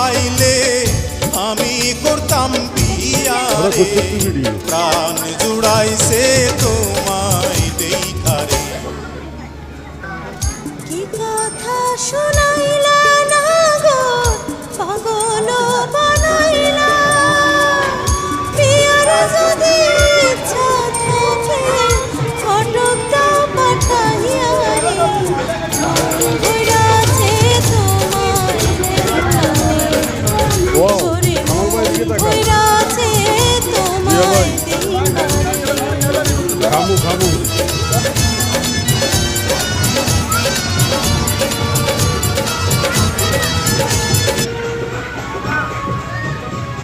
পাইলে আমি করতাম বিয়া রে, প্রাণ জুড়াইছে তোমায় দেখারে। কি কথা শোনা